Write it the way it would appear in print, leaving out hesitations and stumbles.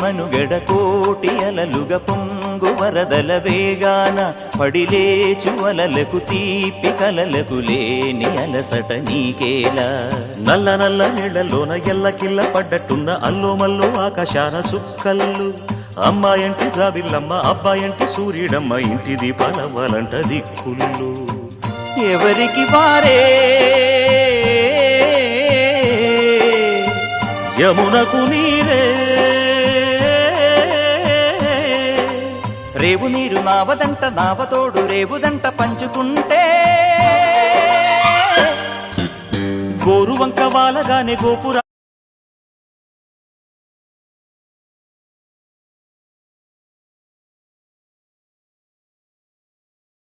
మనుగడ కోటి అలలుగా పొంగు వరదల వేగాన పడిలేచు అలలకు తీపి కలలకు లేని అలసట నీకేలా నల్ల నల్ల నీళ్లలోన ఎల్లకిల్ల పడ్డట్టున్న అల్లో మల్లో ఆకాశాన చుక్కల్లు అమ్మాయంటి జాబిల్లమ్మ అబ్బాయంటి సూర్యుడమ్మ ఇంటి దీపాలవ్వాలంట దిక్కుళ్ళు ఎవరికి వారే యమునకు నీరే రేవు నీరు నావదంట నావతోడు రేవుదంట పంచుకుంటే గోరు వంక వాలగానే గోపుర